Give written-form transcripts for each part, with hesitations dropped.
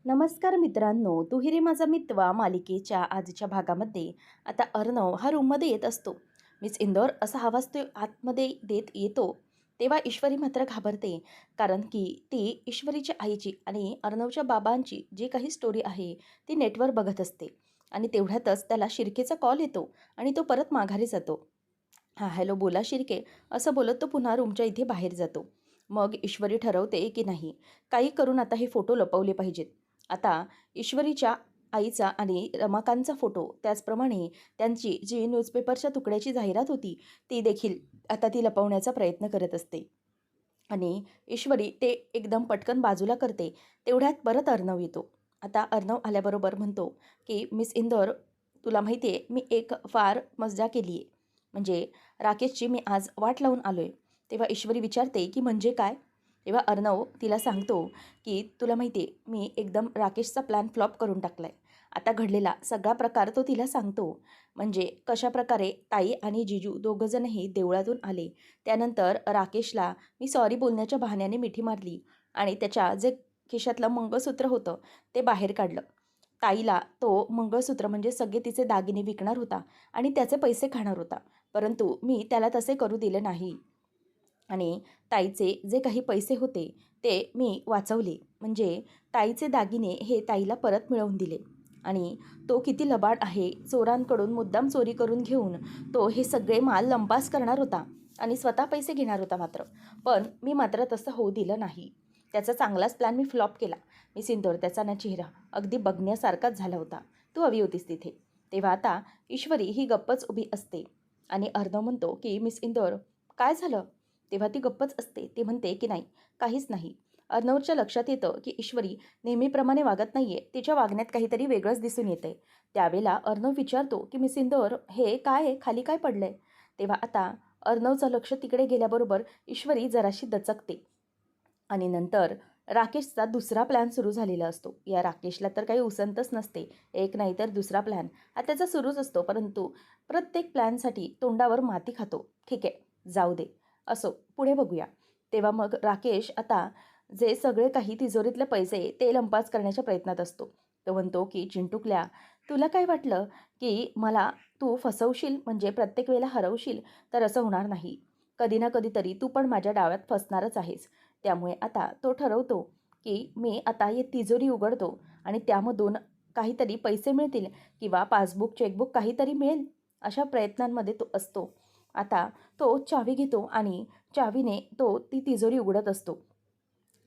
नमस्कार मित्रांनो, तू रे माझा मित्र मालिकेच्या आजच्या भागामध्ये आता अर्णव हा रूममध्ये येत असतो. मिस इंदौर असा आवाज तो आतमध्ये देत येतो. तेव्हा ईश्वरी मात्र घाबरते, कारण की ती ईश्वरीच्या आईची आणि अर्णवच्या बाबांची जी काही स्टोरी आहे ती नेटवर बघत असते. आणि तेवढ्यातच त्याला शिर्केचा कॉल येतो आणि तो परत माघारी जातो. हां, हॅलो बोला शिर्के, असं बोलत तो पुन्हा रूमच्या इथे बाहेर जातो. मग ईश्वरी ठरवते की नाही, काही करून आता हे फोटो लपवले पाहिजेत. आता ईश्वरीच्या आईचा आणि रमाकांतचा फोटो, त्याचप्रमाणे त्यांची जी न्यूजपेपरच्या तुकड्याची जाहिरात होती, ती देखील आता ती लपवण्याचा प्रयत्न करत असते. आणि ईश्वरी ते एकदम पटकन बाजूला करते. तेवढ्यात परत अर्णव येतो. आता अर्णव आल्याबरोबर म्हणतो, की "मिस इंदौर, तुला माहिती आहे, मी एक फार मज्जा केली आहे. म्हणजे राकेशची मी आज वाट लावून आलो आहे." तेव्हा ईश्वरी विचारते, की "म्हणजे काय?" तेव्हा अर्णव तिला सांगतो, की "तुला माहिती आहे, मी एकदम राकेशचा प्लॅन फ्लॉप करून टाकला आहे." आता घडलेला सगळा प्रकार तो तिला सांगतो. म्हणजे कशाप्रकारे ताई आणि जिजू दोघंजणही देवळातून आले. त्यानंतर राकेशला मी सॉरी बोलण्याच्या बहाण्याने मिठी मारली आणि त्याच्या जे खिशातलं मंगळसूत्र होतं ते बाहेर काढलं. ताईला तो मंगळसूत्र म्हणजे सगळे तिचे दागिने विकणार होता आणि त्याचे पैसे खाणार होता. परंतु मी त्याला तसे करू दिले नाही आणि ताईचे जे काही पैसे होते ते मी वाचवले. म्हणजे ताईचे दागिने हे ताईला परत मिळवून दिले. आणि तो किती लबाड आहे, चोरांकडून मुद्दाम चोरी करून घेऊन तो हे सगळे माल लंपास करणार होता आणि स्वतः पैसे घेणार होता मात्र. पण मी मात्र तसं होऊ दिलं नाही. त्याचा चांगलाच प्लॅन मी फ्लॉप केला. मी सिंदूर त्याचा ना चेहरा अगदी बघण्यासारखाच झाला होता. तू हवी होतीस तिथे. तेव्हा आता ईश्वरी ही गप्पच उभी असते आणि अर्णव म्हणतो, की "मिस इंदौर, काय झालं?" तेव्हा ती गप्पच असते. ती म्हणते, की "नाही, काहीच नाही." अर्णवच्या लक्षात येतं, की ईश्वरी नेहमीप्रमाणे वागत नाहीये. तिच्या वागण्यात काहीतरी वेगळंच दिसून येतंय. त्यावेळेला अर्णव विचारतो, की "मिस इंदौर, हे काय आहे? खाली काय पडलंय?" तेव्हा आता अर्णवचं लक्ष तिकडे गेल्याबरोबर ईश्वरी जराशी दचकते. आणि नंतर राकेशचा दुसरा प्लॅन सुरू झालेला असतो. या राकेशला तर काही उसंतच नसते. एक नाही तर दुसरा प्लॅन हा त्याचा सुरूच असतो. परंतु प्रत्येक प्लॅनसाठी तोंडावर माती खातो. ठीक आहे, जाऊ दे. असो, पुढे बघूया. तेव्हा मग राकेश आता जे सगळे काही तिजोरीतले पैसे ते लंपास करण्याच्या प्रयत्नात असतो. तो म्हणतो, की "चिंटूकल्या, तुला काय वाटलं, की मला तू फसवशील म्हणजे प्रत्येक वेळेला हरवशील? तर असं होणार नाही. कधी ना कधीतरी तू पण माझ्या डाव्यात फसणारच आहेस." त्यामुळे आता तो ठरवतो, की मी आता ही तिजोरी उघडतो आणि त्यामधून काहीतरी पैसे मिळतील किंवा पासबुक, चेकबुक काहीतरी मिळेल, अशा प्रयत्नांमध्ये तो असतो. आता तो चावी घेतो आणि चावीने तो ती तिजोरी उघडत असतो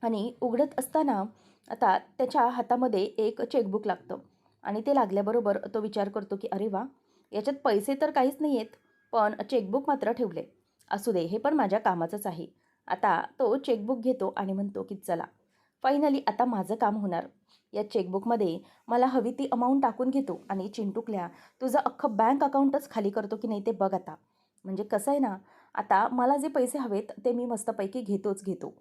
आणि उघडत असताना आता त्याच्या हातामध्ये एक चेकबुक लागतं आणि ते लागल्याबरोबर तो विचार करतो, की "अरे वाह! याच्यात पैसे तर काहीच नाही आहेत, पण चेकबुक मात्र ठेवले. असू दे, हे पण माझ्या कामाचंच आहे." आता तो चेकबुक घेतो आणि म्हणतो, की "चला, फायनली आता माझं काम होणार." या चेकबुकमध्ये मला हवी ती अमाउंट टाकून घेतो आणि चिंटुकल्या, तुझं अख्खं बँक अकाउंटच खाली करतो की नाही ते बघ आता. म्हणजे कसं आहे ना, आता मला जे पैसे हवेत ते मी मस्तपैकी घेतोच घेतो.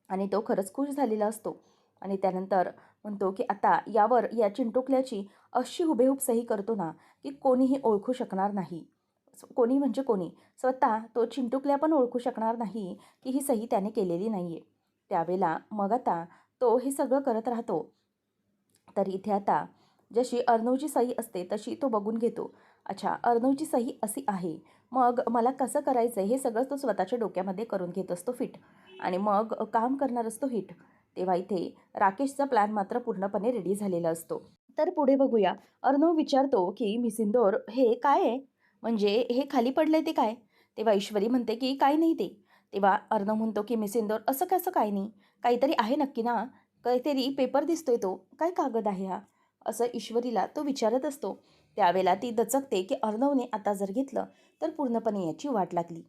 आणि तो खरंच खुश झालेला असतो. आणि त्यानंतर म्हणतो, की आता यावर या चिंटुकल्याची अशी हुबेहूब सही करतो ना, की कोणीही ओळखू शकणार नाही. कोणी म्हणजे कोणी, स्वतः तो चिंटुकल्या पण ओळखू शकणार नाही, की ही सही त्याने केलेली नाहीये. त्यावेळेला मग आता तो हे सगळं करत राहतो. तर इथे आता जशी अर्णवची सही असते तशी तो बघून घेतो. अच्छा, अर्णवची सही अशी आहे. मग मला कसं करायचं आहे हे सगळं तो स्वतःच्या डोक्यामध्ये करून घेत असतो फिट. आणि मग काम करणार असतो हिट. तेव्हा इथे राकेशचा प्लॅन मात्र पूर्णपणे रेडी झालेला असतो. तर पुढे बघूया. अर्णव विचारतो, की "मिस इंदौर, हे काय आहे? म्हणजे हे खाली पडलंय ते काय?" तेव्हा ईश्वरी म्हणते, की "काही नाही ते." तेव्हा अर्णव म्हणतो, की "मिस इंदौर, असं कसं काय नाही? काहीतरी आहे नक्की ना? काहीतरी पेपर दिसतोय तो. काय कागद आहे हा?" असं ईश्वरीला तो विचारत असतो. त्यावेळेला ती दचकते, की अर्णवने आता जर घेतलं तर पूर्णपणे याची वाट लागली.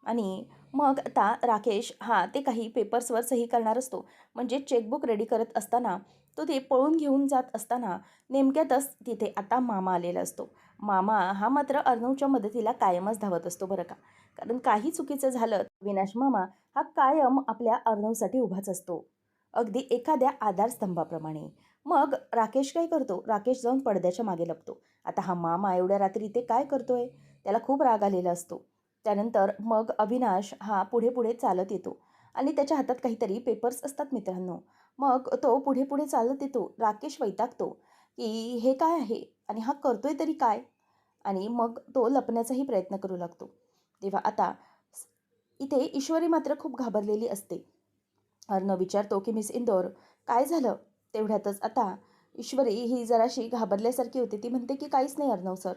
आणि मग आता राकेश हा ते काही पेपर्सवर सही करणार असतो. म्हणजे चेकबुक रेडी करत असताना तो ते पळून घेऊन जात असताना नेमक्यातच तिथे आता मामा आलेला असतो. मामा हा मात्र अर्णवच्या मदतीला कायमच धावत असतो बरं का. कारण काही चुकीचं झालं, विनाश मामा हा कायम आपल्या अर्णवसाठी उभाच असतो. अगदी एखाद्या आधारस्तंभाप्रमाणे. मग राकेश काय करतो? राकेश जाऊन पडद्याच्या मागे लपतो. आता हा मामा एवढ्या रात्री इथे काय करतोय? त्याला खूप राग आलेला असतो. त्यानंतर मग अविनाश हा पुढे-पुढे चालत येतो आणि त्याच्या हातात काहीतरी पेपर्स असतात मित्रांनो. मग तो पुढे पुढे चालत येतो. राकेश वैतागतो, की हे काय आहे आणि हा करतोय तरी काय? आणि मग तो लपण्याचाही प्रयत्न करू लागतो. तेव्हा आता स- इथे ईश्वरी मात्र खूप घाबरलेली असते. अर्णव विचारतो, की मिस इंदोर काय झालं? तेवढ्यातच आता ईश्वरी ही जराशी घाबरल्यासारखी होते. ती म्हणते, की काहीच नाही अर्णव सर.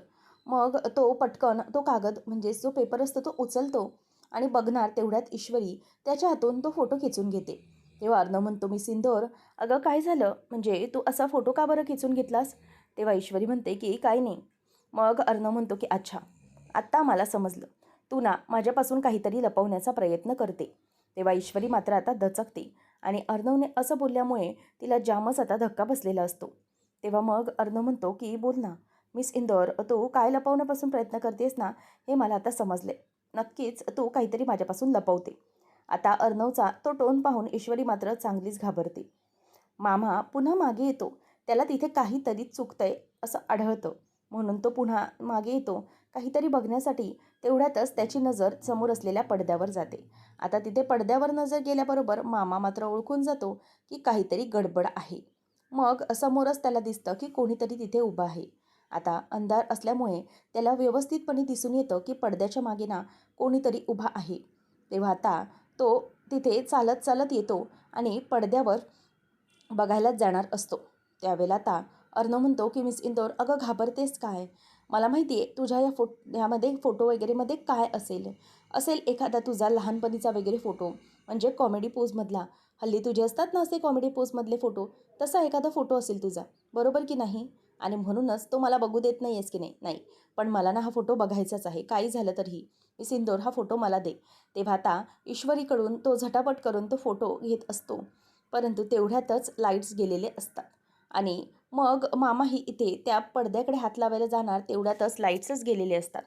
मग तो पटकन तो कागद म्हणजे जो पेपर असतो तो उचलतो आणि बघणार तेवढ्यात ईश्वरी त्याच्या हातून तो फोटो खिचून घेते. तेव्हा अर्णव म्हणतो, मिस इंदोर अगं काय झालं? म्हणजे तू असा फोटो का बरं खिचून घेतलास? तेव्हा ईश्वरी म्हणते, की काही नाही. मग अर्णव म्हणतो, की अच्छा, आत्ता मला समजलं. तू ना माझ्यापासून काहीतरी लपवण्याचा प्रयत्न करते. तेव्हा ईश्वरी मात्र आता दचकते आणि अर्णवने असं बोलल्यामुळे तिला जामच आता धक्का बसलेला असतो. तेव्हा मग अर्णव म्हणतो, की बोल ना मिस इंदौर, तू काय लपवण्यापासून प्रयत्न करतेस ना हे मला आता समजले. नक्कीच तू काहीतरी माझ्यापासून लपवते. आता अर्णवचा तो टोन पाहून ईश्वरी मात्र चांगलीच घाबरते. मामा पुन्हा मागे येतो. त्याला तिथे काहीतरी चुकतंय असं आढळतं. म्हणून तो पुन्हा मागे येतो काहीतरी बघण्यासाठी. तेवढ्यातच त्याची नजर समोर असलेल्या पडद्यावर जाते. आता तिथे पडद्यावर नजर गेल्याबरोबर मामा मात्र ओळखून जातो की काहीतरी गडबड आहे. मग समोरच त्याला दिसतं की कोणीतरी तिथे उभं आहे. आता अंधार असल्यामुळे त्याला व्यवस्थितपणे दिसून येतं की पडद्याच्या मागे ना कोणीतरी उभा आहे. तेव्हा आता तो तिथे चालत चालत येतो आणि पडद्यावर बघायलाच जाणार असतो. त्यावेळेला आता अर्णव म्हणतो, की मिस इंदौर अगं घाबरतेस काय? मला माहिती आहे तुझ्या ह्यामध्ये फोटो वगैरेमध्ये काय असेल. असेल एखादा तुझा लहानपणीचा वगैरे फोटो, म्हणजे कॉमेडी पोजमधला. हल्ली तुझे असतात ना असे कॉमेडी पोजमधले फोटो, तसा एखादा फोटो असेल तुझा, बरोबर की नाही? आणि म्हणूनच तो मला बघू देत नाही आहेस की नाही? नाही, पण मला ना हा फोटो बघायचाच आहे, काही झालं तरीही. मिस इंदौर हा फोटो मला दे. तेव्हा आता ईश्वरीकडून तो झटापट करून तो फोटो घेत असतो. परंतु तेवढ्यातच लाईट्स गेलेले असतात आणि मग मामाही इथे त्या पडद्याकडे हात लावायला जाणार तेवढ्यातच लाईट्सच गेलेले असतात.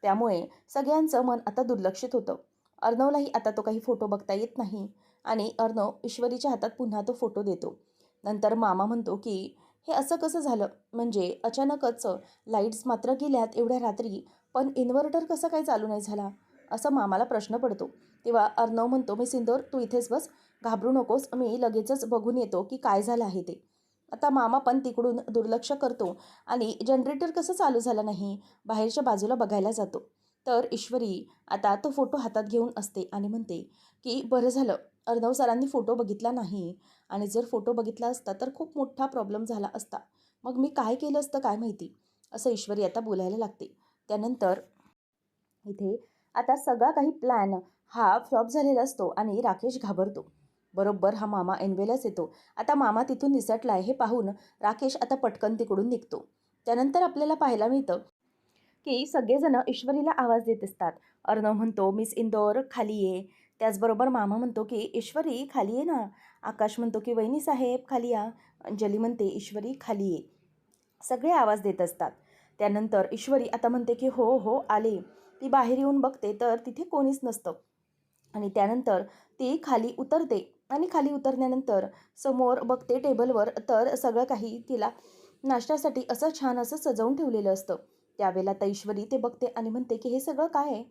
त्यामुळे सगळ्यांचं मन आता दुर्लक्षित होतं. अर्णवलाही आता तो काही फोटो बघता येत नाही आणि अर्णव ईश्वरीच्या हातात पुन्हा तो फोटो देतो. नंतर मामा म्हणतो, की हे असं कसं झालं? म्हणजे अचानकच लाईट्स मात्र गेल्यात एवढ्या रात्री, पण इन्व्हर्टर कसं काय चालू नाही झाला? असं मामाला प्रश्न पडतो. तेव्हा अर्णव म्हणतो, मी सिंदूर तू इथेच बस, घाबरू नकोस, मी लगेचच बघून येतो की काय झालं आहे ते. आता मामा पण तिकडून दुर्लक्ष करतो आणि जनरेटर कसं चालू झालं नाही बाहेरच्या बाजूला बघायला जातो. तर ईश्वरी आता तो फोटो हातात घेऊन असते आणि म्हणते, की बरं झालं अर्णव सरांनी फोटो बघितला नाही, आणि जर फोटो बघितला असता तर खूप मोठा प्रॉब्लेम झाला असता. मग मी काय केलं असतं काय माहिती, असं ईश्वरी आता बोलायला लागते. त्यानंतर इथे आता सगळा काही प्लॅन हा फ्लॉप झालेला असतो आणि राकेश घाबरतो. बरोबर हा मामा ऐनवेळेलाच येतो. आता मामा तिथून निसटलाय हे पाहून राकेश आता पटकन तिकडून निघतो. त्यानंतर आपल्याला पाहायला मिळतं, की सगळेजण ईश्वरीला आवाज देत असतात. अर्णव म्हणतो, मिस इंदौर खाली ये. त्याचबरोबर मामा म्हणतो, की ईश्वरी खाली ये ना. आकाश म्हणतो, की वहिनी साहेब खाली या. अंजली म्हणते, ईश्वरी खाली ये. सगळे आवाज देत असतात. त्यानंतर ईश्वरी आता म्हणते, की हो हो आले. ती बाहेर येऊन बघते तर तिथे कोणीच नसतं. आणि त्यानंतर ती खाली उतरते आणि खाली उतरल्यानंतर समोर बघते टेबलवर तर सगळं काही तिला नाश्त्यासाठी असं छान असं सजवून ठेवलेलं असतं. त्यावेळेला आता ईश्वरी ते बघते आणि म्हणते, की हे सगळं काय आहे?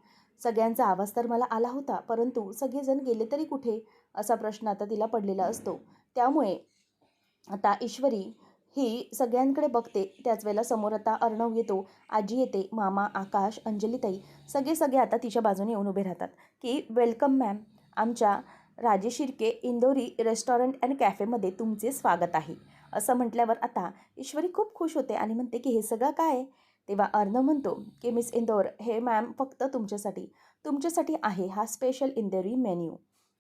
सगळ्यांचा आवाज तर मला आला होता, परंतु सगळेजण गेले तरी कुठे? असा प्रश्न आता तिला पडलेला असतो. त्यामुळे आता ईश्वरी ही सगळ्यांकडे बघते. त्याच वेळेला समोर आता अर्णव येतो, आजी येते, मामा, आकाश, अंजलीताई सगळे आता तिच्या बाजूने येऊन उभे राहतात, की वेलकम मॅम, आमच्या राजेश शिर्के इंदोरी रेस्टॉरंट अँड कॅफेमध्ये तुमचे स्वागत आहे. असं म्हटल्यावर आता ईश्वरी खूप खुश होते आणि म्हणते, की हे सगळं काय आहे? तेव्हा अर्णव म्हणतो, की मिस इंदौर हे मॅम फक्त तुमच्यासाठी आहे हा स्पेशल इंदोरी मेन्यू.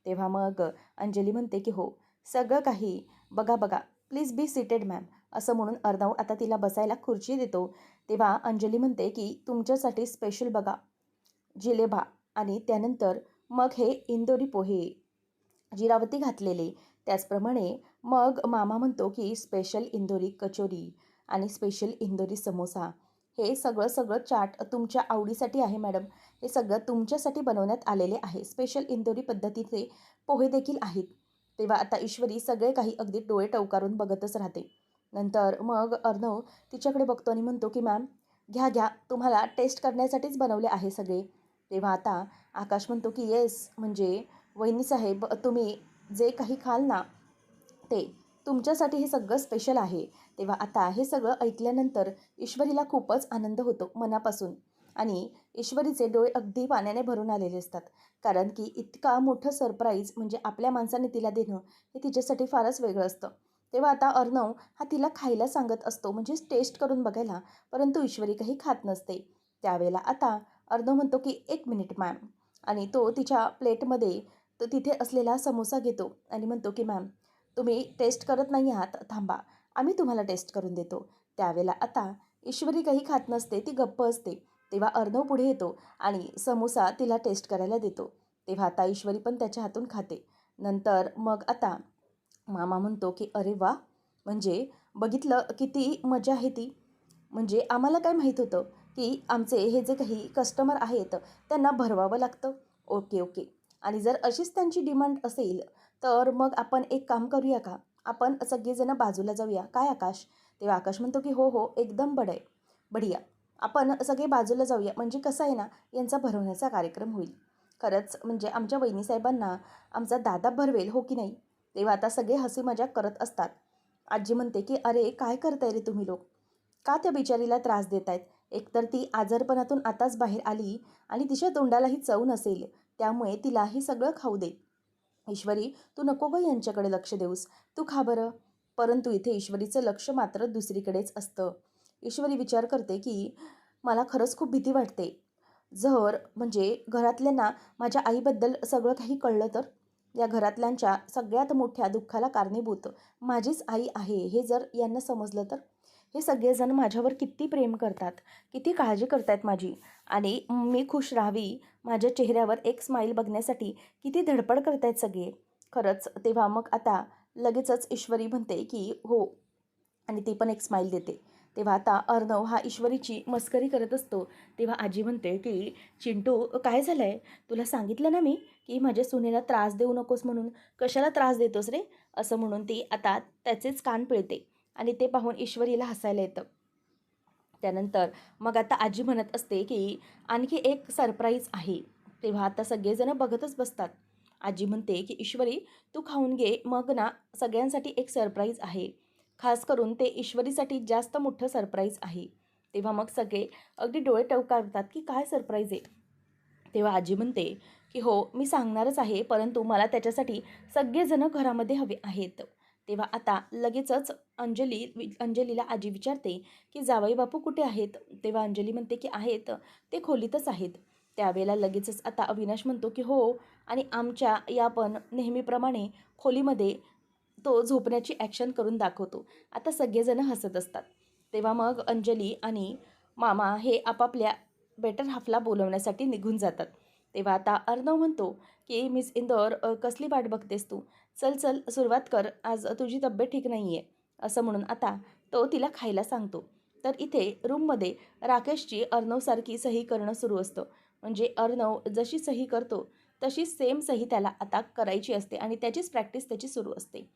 तेव्हा मग अंजली म्हणते, की हो सगळं काही बघा बघा, प्लीज बी सीटेड मॅम. असं म्हणून अर्णव आता तिला बसायला खुर्ची देतो. तेव्हा अंजली म्हणते, की तुमच्यासाठी स्पेशल बघा जिलेबा, आणि त्यानंतर मग हे इंदोरी पोहे जिरावती घातलेले. त्याचप्रमाणे मग मामा म्हणतो, की स्पेशल इंदोरी कचोरी आणि स्पेशल इंदोरी समोसा. हे सगळं सगळं चाट तुमच्या आवडीसाठी आहे मॅडम. हे सगळं तुमच्यासाठी बनवण्यात आलेले आहे. स्पेशल इंदोरी पद्धतीचे पोहे देखील आहेत. तेव्हा आता ईश्वरी सगळे काही अगदी डोळे टवकारून बघतच राहते. नंतर मग अर्णव तिच्याकडे बघतो आणि म्हणतो, की मॅम घ्या घ्या, तुम्हाला टेस्ट करण्यासाठीच बनवले आहे सगळे. तेव्हा आता आकाश म्हणतो, की येस म्हणजे वहिनीसाहेब तुम्ही जे काही खाल ना ते तुमच्यासाठी हे सगळं स्पेशल आहे. तेव्हा आता हे सगळं ऐकल्यानंतर ईश्वरीला खूपच आनंद होतो मनापासून आणि ईश्वरीचे डोळे अगदी पाण्याने भरून आलेले असतात. कारण की इतका मोठं सरप्राईज म्हणजे आपल्या माणसाने तिला देणं हे तिच्यासाठी फारच वेगळं असतं. तेव्हा आता अर्णव हा तिला खायला सांगत असतो म्हणजे टेस्ट करून बघायला, परंतु ईश्वरी काही खात नसते. त्यावेळेला आता अर्णव म्हणतो की "1 मिनिट मॅम" आणि तो तिच्या प्लेटमध्ये तो तिथे असलेला समोसा घेतो आणि म्हणतो की "मॅम तुम्ही टेस्ट करत नाही आहात, थांबा. आम्ही तुम्हाला टेस्ट करून देतो." त्यावेळेला आता ईश्वरी काही खात नसते, ती गप्प असते. तेव्हा अर्णव पुढे येतो आणि समोसा तिला टेस्ट करायला देतो. तेव्हा आता ईश्वरी पण त्याच्या हातून खाते. नंतर मग आता मामा म्हणतो की "अरे वाह! म्हणजे बघितलं किती मजा आहे ती. म्हणजे आम्हाला काय माहीत होतं, की आमचे हे जे काही कस्टमर आहेत, त्यांना भरवावं लागतं. Okay, okay. आणि जर अशीच त्यांची डिमांड असेल, तर मग आपण एक काम करूया का? आपण सगळेजण बाजूला जाऊया. काय आकाश?" तेव्हा आकाश म्हणतो, की "हो, हो. एकदम बढिया. आपण सगळे बाजूला जाऊया. म्हणजे कसं आहे ना, यांचा भरवण्याचा कार्यक्रम होईल. खरंच म्हणजे आमच्या वहिनीसाहेबांना आमचा दादा भरवेल, हो की नाही?" तेव्हा आता सगळे हसी मजाक करत असतात. आजी म्हणते, की "अरे, काय करताय रे तुम्ही लोक? का त्या बिचारीला त्रास देतायत? एकतर ती आजारपणातून आताच बाहेर आली आणि तिच्या तोंडालाही चव नसेल, त्यामुळे तिला हे सगळं खाऊ दे. ईश्वरी, तू नको गं यांच्याकडे लक्ष देऊस. तू खा बरं." परंतु इथे ईश्वरीचं लक्ष मात्र दुसरीकडेच असतं. ईश्वरी विचार करते, की मला खरंच खूप भीती वाटते. जर म्हणजे घरातल्यांना माझ्या आईबद्दल सगळं काही कळलं तर? या घरातल्यांच्या सगळ्यात मोठ्या दुःखाला कारणीभूत माझीच आई आहे, हे जर यांना समजलं तर? हे सगळेजण माझ्यावर किती प्रेम करतात, किती काळजी करतायत माझी आणि मी खुश राहावी, माझ्या चेहऱ्यावर एक स्माईल बघण्यासाठी किती धडपड करतायत सगळे. खरंच तेव्हा मग आता लगेचच ईश्वरी म्हणते, की "हो." आणि ती पण एक स्माईल देते. तेव्हा आता अर्णव हा ईश्वरीची मस्करी करत असतो. तेव्हा आजी म्हणते, की "चिंटू काय झालंय? तुला सांगितलं ना मी, की माझ्या सुनेला त्रास देऊ नकोस म्हणून. कशाला त्रास देतोस रे?" असं म्हणून ती आता त्याचेच कान पिळते आणि ते पाहून ईश्वरीला हसायला येतं. त्यानंतर मग आता आजी म्हणत असते, की "आणखी एक सरप्राईज आहे." तेव्हा आता सगळेजण बघतच बसतात. आजी म्हणते, की "ईश्वरी तू खाऊन घे, मग ना सगळ्यांसाठी एक सरप्राईज आहे. खास करून ते ईश्वरीसाठी जास्त मोठं सरप्राईज आहे." तेव्हा मग सगळे अगदी डोळे टवकारतात, की काय सरप्राईज आहे? तेव्हा आजी म्हणते, की "हो, मी सांगणारच आहे, परंतु मला त्याच्यासाठी सगळेजण घरामध्ये हवे आहेत." तेव्हा आता लगेचच अंजलीला आजी विचारते, की "जावई बापू कुठे आहेत?" तेव्हा अंजली म्हणते, की "आहेत, ते खोलीतच आहेत." त्यावेळेला लगेचच आता अविनाश म्हणतो, की "हो आणि आमच्या या पण नेहमीप्रमाणे खोलीमध्ये तो झोपण्याची ॲक्शन करून दाखवतो." आता सगळेजण हसत असतात. तेव्हा मग अंजली आणि मामा हे आपापल्या बेटर हाफला बोलवण्यासाठी निघून जातात. तेव्हा आता अर्णव म्हणतो, की "मिस इंदौर कसली वाट बघतेस तू? चल, चल सुरुवात कर. आज तुझी तब्येत ठीक नाही आहे." असं म्हणून आता तो तिला खायला सांगतो. तर इथे रूममध्ये राकेशची अर्णवसारखी सही करणं सुरू असतं. म्हणजे अर्णव जशी सही करतो, तशी सेम सही त्याला आता करायची असते आणि त्याचीच प्रॅक्टिस त्याची सुरू असते.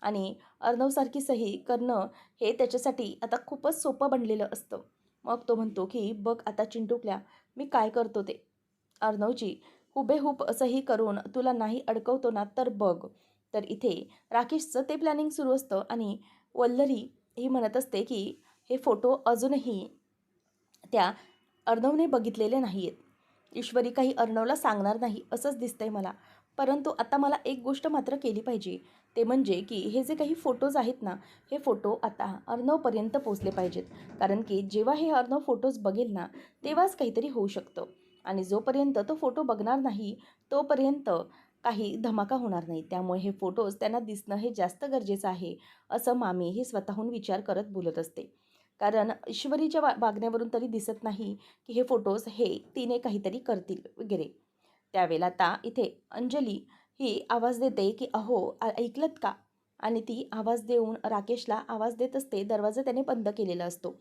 आणि अर्णवसारखी सही करणं हे त्याच्यासाठी आता खूपच सोपं बनलेलं असतं. मग तो म्हणतो, की "बघ आता चिंटूकल्या, मी काय करतो ते. अर्णवची हुबेहूब सही करून तुला नाही अडकवतो ना, तर बघ." तर इथे राकेशचं ते प्लॅनिंग सुरू असतं आणि वल्लरी ही म्हणत असते, की हे फोटो अजूनही त्या अर्णवने बघितलेले नाही आहेत. ईश्वरी काही अर्णवला सांगणार नाही असंच दिसतंय मला. परंतु आता मला एक गोष्ट मात्र केली पाहिजे. ते म्हणजे की हे जे काही फोटोज आहेत ना, हे फोटो आता अर्णवपर्यंत पोहोचले पाहिजेत. कारण की जेव्हा हे अर्णव फोटोज बघेल ना, तेव्हाच काहीतरी होऊ शकतं. आणि जोपर्यंत तो फोटो बघणार नाही, तोपर्यंत काही धमाका होणार नाही. त्यामुळे हे फोटोज त्यांना दिसणं हे जास्त गरजेचं आहे, असं मामी ही स्वतःहून विचार करत बोलत असते. कारण ईश्वरीच्या वागण्यावरून तरी दिसत नाही, की हे फोटोज हे तिने काहीतरी करतील वगैरे. त्यावेळेला आता इथे अंजली ही आवाज देते, की "अहो, ऐकलत का?" आणि ती आवाज देऊन राकेशला आवाज देत असते. दरवाजा त्याने बंद केलेला असतो.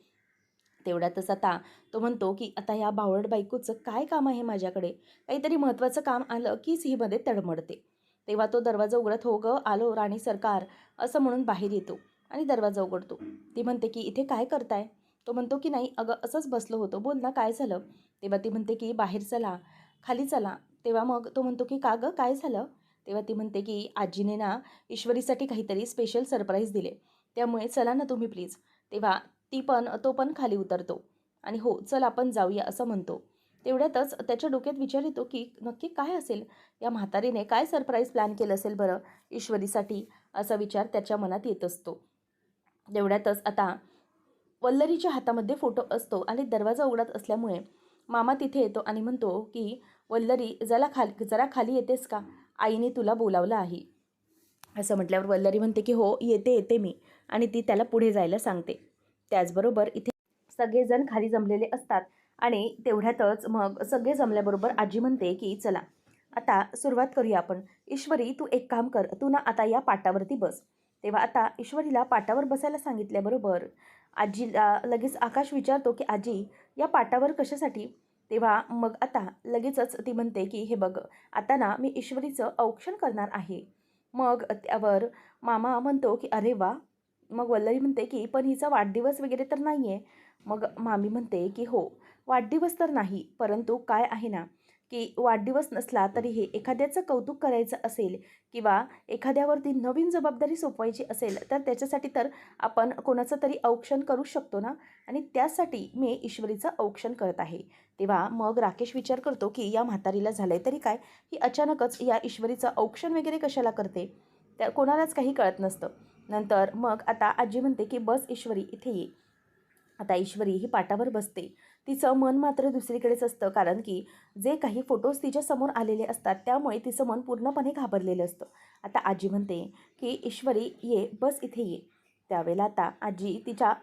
तेवढ्यातच आता तो म्हणतो, की "आता या बावळट बायकोचं काय काम आहे माझ्याकडे? काहीतरी महत्त्वाचं काम आलं कीच ही मध्ये तडमडते." तेव्हा तो दरवाजा उघडत, "हो गं, आलो राणी सरकार." असं म्हणून बाहेर येतो आणि दरवाजा उघडतो. ती म्हणते, की "इथे काय करताय?" तो म्हणतो, की "नाही, अगं असंच बसलो होतो. बोल ना, काय झालं?" तेव्हा ती म्हणते, की "बाहेर चला, खाली चला." तेव्हा मग तो म्हणतो, की "का गं, काय झालं?" तेव्हा ती म्हणते की आजीने ना ईश्वरीसाठी काहीतरी स्पेशल सरप्राईज दिले, त्यामुळे चला ना तुम्ही प्लीज. तेव्हा तो पण खाली उतरतो आणि हो चल आपण जाऊया असं म्हणतो. तेवढ्यातच त्याच्या डोक्यात विचार येतो की नक्की काय असेल, या म्हातारीने काय सरप्राईज प्लॅन केलं असेल बरं ईश्वरीसाठी, असा विचार त्याच्या मनात येत असतो. तेवढ्यातच आता वल्लरीच्या हातामध्ये फोटो असतो आणि दरवाजा उघडत असल्यामुळे मामा तिथे येतो आणि म्हणतो की वल्लरी जरा खाली येतेस का, आईने तुला बोलावलं आहे. असं म्हटल्यावर वल्लरी म्हणते की हो येते मी, आणि ती त्याला पुढे जायला सांगते. त्याचबरोबर इथे सगळेजण खाली जमलेले असतात आणि तेवढ्यातच मग सगळे जमल्याबरोबर आजी म्हणते की चला आता सुरुवात करूया आपण. ईश्वरी तू एक काम कर, तू ना आता या पाटावरती बस. तेव्हा आता ईश्वरीला पाटावर बसायला सांगितल्याबरोबर आजीला लगेच आकाश विचारतो की आजी या पाटावर कशासाठी. तेव्हा मग आता लगेचच ती म्हणते की हे बघ, आता ना मी ईश्वरीचं औक्षण करणार आहे. मग त्यावर मामा म्हणतो की अरे वा. मग वल्लरी म्हणते की पण हिचा वाढदिवस वगैरे तर नाही आहे. मग मामी म्हणते की हो, वाढदिवस तर नाही, परंतु काय आहे ना की वाढदिवस नसला तरीही एखाद्याचं कौतुक करायचं असेल किंवा एखाद्यावरती नवीन जबाबदारी सोपवायची असेल तर त्याच्यासाठी तर आपण कोणाचं तरी औक्षण करू शकतो ना, आणि त्यासाठी मी ईश्वरीचं औक्षण करत आहे. तेव्हा मग राकेश विचार करतो की या म्हातारीला झालंय तरी काय, ही अचानकच या ईश्वरीचं औक्षण वगैरे कशाला करते, त्या कोणालाच काही कळत नसतं. नंतर मग आता आजी म्हणते की बस ईश्वरी इथे ये. आता ईश्वरी ही पाटावर बसते. तिचं मन मात्र दुसरीकडेच असतं, कारण की जे काही फोटोज तिच्यासमोर आलेले असतात त्यामुळे तिचं मन पूर्णपणे घाबरलेलं असतं. आता आजी म्हणते की ईश्वरी ये, बस इथे ये. त्यावेळेला आता आजी तिच्या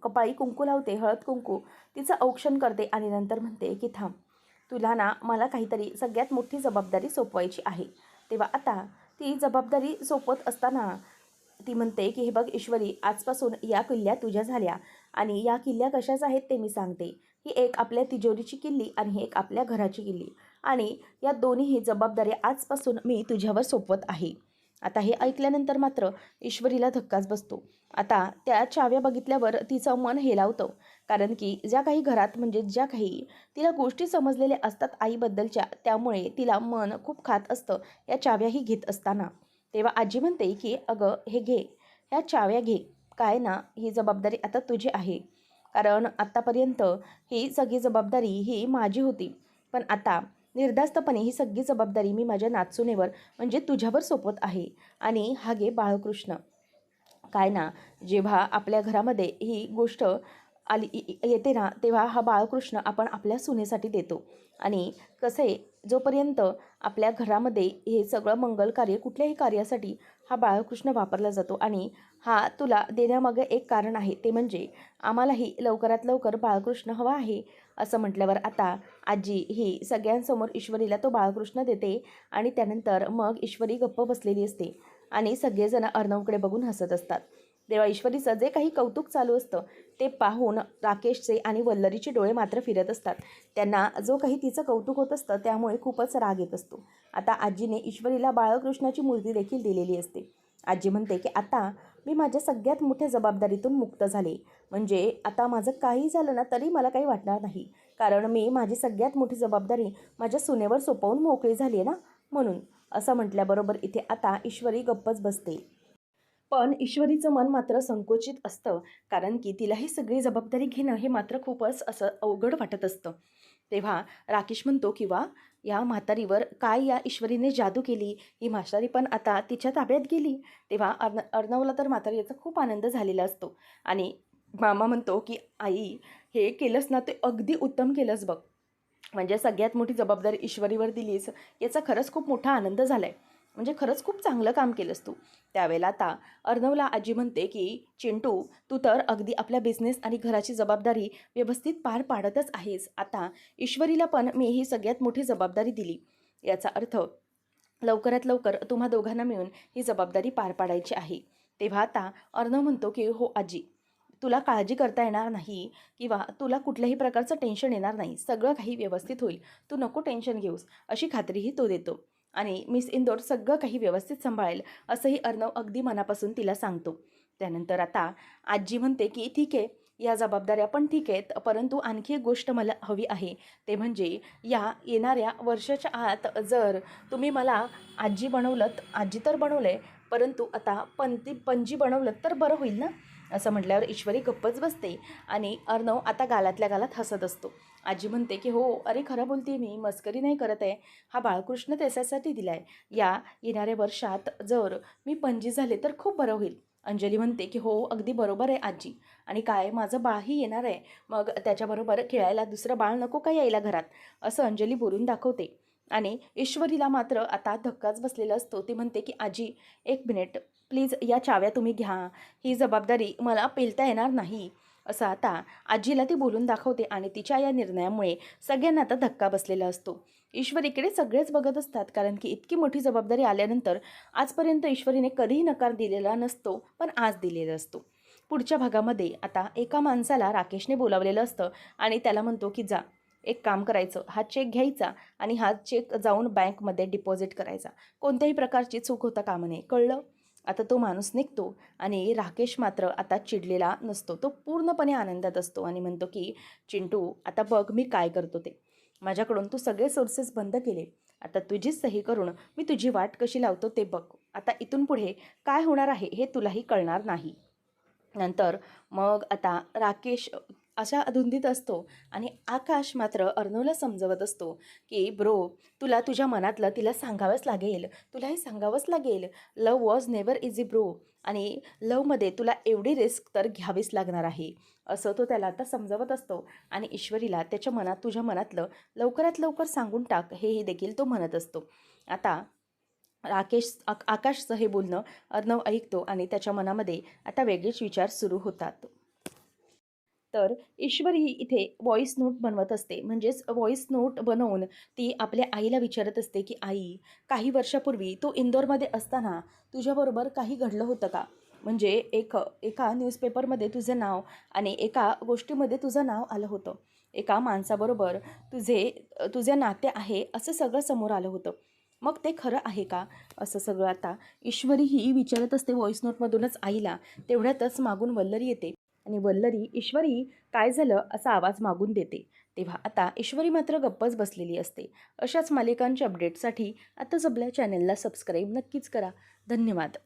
कपाळी कुंकू लावते, हळद कुंकू, तिचं औक्षण करते आणि नंतर म्हणते की थांब, तुला ना मला काहीतरी सगळ्यात मोठी जबाबदारी सोपवायची आहे. तेव्हा आता ती जबाबदारी सोपवत असताना ती म्हणते की हे बघ ईश्वरी, आजपासून या किल्ल्या तुझ्या झाल्या, आणि या किल्ल्या कशाच आहेत ते मी सांगते. ही एक आपल्या तिजोरीची किल्ली आणि ही एक आपल्या घराची किल्ली, आणि या दोन्हीही जबाबदाऱ्या आजपासून मी तुझ्यावर सोपवत आहे. आता हे ऐकल्यानंतर मात्र ईश्वरीला धक्काच बसतो. आता त्या चाव्या बघितल्यावर तिचं मन हेलावतं, कारण की ज्या काही घरात म्हणजे ज्या काही तिला गोष्टी समजलेल्या असतात आईबद्दलच्या, त्यामुळे तिला मन खूप खात असतं या चाव्याही घेत असताना. तेव्हा आजी म्हणते की अगं हे घे, ह्या चाव्या घे, काय ना ही जबाबदारी आता तुझी आहे. कारण आत्तापर्यंत ही सगळी जबाबदारी ही माझी होती, पण आता निर्धास्तपणे ही सगळी जबाबदारी मी माझ्या नातसूनेवर म्हणजे तुझ्यावर सोपवत आहे. आणि हा घे बाळकृष्ण. काय ना, जेव्हा आपल्या घरामध्ये ही गोष्ट येते ना, तेव्हा हा बाळकृष्ण आपण आपल्या सुनेसाठी देतो. आणि कसं आहे, जोपर्यंत आपल्या घरामध्ये हे सगळं मंगल कार्य कुठल्याही कार्यासाठी हा बाळकृष्ण वापरला जातो, आणि हा तुला देण्यामागे एक कारण आहे, ते म्हणजे आम्हालाही लवकरात लवकर बाळकृष्ण हवा आहे. असं म्हटल्यावर आता आजी ही सगळ्यांसमोर ईश्वरीला तो बाळकृष्ण देते, आणि त्यानंतर मग ईश्वरी गप्प बसलेली असते आणि सगळेजण अर्णवकडे बघून हसत असतात. तेव्हा ईश्वरीचं जे काही कौतुक चालू असतं ते पाहून राकेशचे आणि वल्लरीचे डोळे मात्र फिरत असतात. त्यांना जो काही तिचं कौतुक होत असतं त्यामुळे खूपच राग येत असतो. आता आजीने ईश्वरीला बाळकृष्णाची मूर्ती देखील दिलेली असते. आजी म्हणते की आता मी माझ्या सगळ्यात मोठ्या जबाबदारीतून मुक्त झाले, म्हणजे आता माझं काही झालं ना तरी मला काही वाटणार नाही, कारण मी माझी सगळ्यात मोठी जबाबदारी माझ्या सुनेवर सोपवून मोकळी झाली आहे ना, म्हणून. असं म्हटल्याबरोबर इथे आता ईश्वरी गप्पच बसते. पण ईश्वरीचं मन मात्र संकोचित असतं, कारण की तिला ही सगळी जबाबदारी घेणं हे मात्र खूपच असं अवघड वाटत असतं. तेव्हा राकेश म्हणतो किंवा या म्हातारीवर काय या ईश्वरीने जादू केली, ही म्हातारी पण आता तिच्या ताब्यात गेली. तेव्हा अर्णवला तर मात्र याचा खूप आनंद झालेला असतो, आणि मामा म्हणतो की आई, हे केलंस ना ते अगदी उत्तम केलंस बघ, म्हणजे सगळ्यात मोठी जबाबदारी ईश्वरीवर दिलीस, याचा खरंच खूप मोठा आनंद झाला आहे, म्हणजे खरंच खूप चांगलं काम केलंस तू. त्यावेळेला आता अर्णवला आजी म्हणते की चिंटू, तू तर अगदी आपल्या बिझनेस आणि घराची जबाबदारी व्यवस्थित पार पाडतच आहेस. आता ईश्वरीला पण मी ही सगळ्यात मोठी जबाबदारी दिली, याचा अर्थ लवकरात लवकर तुम्हा दोघांना मिळून ही जबाबदारी पार पाडायची आहे. तेव्हा आता अर्णव म्हणतो की हो आजी, तुला काळजी करता येणार नाही किंवा तुला कुठल्याही प्रकारचं टेन्शन येणार नाही, सगळं काही व्यवस्थित होईल, तू नको टेन्शन घेऊस, अशी खात्रीही तो देतो. आणि मिस इंदोर सगळं काही व्यवस्थित सांभाळेल, असंही अर्णव अगदी मनापासून तिला सांगतो. त्यानंतर आता आजी म्हणते की ठीक आहे, या जबाबदाऱ्या पण ठीक आहेत, परंतु आणखी एक गोष्ट मला हवी आहे. ते म्हणजे या येणाऱ्या वर्षाच्या आत जर तुम्ही मला आजी बनवलंत, आजी तर बनवलंय, परंतु आता पणजी बनवलंत तर बरं होईल ना? असं म्हटल्यावर ईश्वरी गप्पच बसते आणि अर्णव आता गालातल्या गालात हसत असतो. आजी म्हणते की हो, अरे खरं बोलते मी, मस्करी नाही करत आहे. हा बाळकृष्ण त्याच्यासाठी दिलाय. या येणाऱ्या वर्षात जर मी पणजी झाले तर खूप बरं होईल. अंजली म्हणते की हो, अगदी बरोबर आहे आजी. आणि काय, माझं बाळही येणार आहे, मग त्याच्याबरोबर खेळायला दुसरं बाळ नको का यायला घरात, असं अंजली बोलून दाखवते. आणि ईश्वरीला मात्र आता धक्काच बसलेला असतो. ती म्हणते की आजी, एक मिनिट प्लीज, या चाव्या तुम्ही घ्या, ही जबाबदारी मला पेलता येणार नाही, असं आता आजीला ती बोलून दाखवते. आणि तिच्या या निर्णयामुळे सगळ्यांना आता धक्का बसलेला असतो. ईश्वरीकडे सगळेच बघत असतात, कारण की इतकी मोठी जबाबदारी आल्यानंतर आजपर्यंत ईश्वरीने कधीही नकार दिलेला नसतो, पण आज दिलेला असतो. पुढच्या भागामध्ये आता एका माणसाला राकेशने बोलावलेलं असतं आणि त्याला म्हणतो की जा, एक काम करायचं, हा चेक घ्यायचा आणि हा चेक जाऊन बँकमध्ये डिपॉझिट करायचा. कोणत्याही प्रकारची चूक होता कामा नये, कळलं? आता तो माणूस निघतो आणि राकेश मात्र आता चिडलेला नसतो. तो पूर्णपणे आनंदात असतो आणि म्हणतो की चिंटू, आता बघ मी काय करतो ते. माझ्याकडून तू सगळे सोर्सेस बंद केले. आता तुझीच सही करून मी तुझी वाट कशी लावतो ते बघ. आता इथून पुढे काय होणार आहे हे तुलाही कळणार नाही. नंतर मग आता राकेश अशा धुंदीत असतो आणि आकाश मात्र अर्णवला समजवत असतो की ब्रो, तुला तुझ्या मनातलं तिला सांगावंच लागेल, तुलाही सांगावंच लागेल. लव वॉज नेवर इझी ब्रो, आणि लवमध्ये तुला एवढी रिस्क तर घ्यावीच लागणार आहे, असं तो त्याला आता समजवत असतो. आणि ईश्वरीला त्याच्या मनात, तुझ्या मनातलं लवकरात लवकर सांगून टाक, हेही देखील तो म्हणत असतो. आता आकाशचं हे बोलणं अर्णव ऐकतो आणि त्याच्या मनामध्ये आता वेगळेच विचार सुरू होतात. तर ईश्वरी इथे व्हॉईस नोट बनवत असते. म्हणजेच व्हॉईस नोट बनवून ती आपल्या आईला विचारत असते की आई, काही वर्षापूर्वी तू इंदोरमध्ये असताना तुझ्याबरोबर काही घडलं होतं का? म्हणजे एका न्यूजपेपरमध्ये तुझं नाव आणि एका गोष्टीमध्ये तुझं नाव आलं होतं. एका माणसाबरोबर तुझे नाते आहे असं सगळं समोर आलं होतं. मग ते खरं आहे का? असं सगळं आता ईश्वरी ही विचारत असते व्हॉईस नोटमधूनच आईला. तेवढ्यातच मागून वल्लरी येते आणि वल्लरी, ईश्वरी काय झालं, असा आवाज मागून देते. तेव्हा आता ईश्वरी मात्र गप्पच बसलेली असते. अशाच मालिकांच्या अपडेटसाठी आताच आपल्या चॅनेलला सबस्क्राईब नक्कीच करा. धन्यवाद.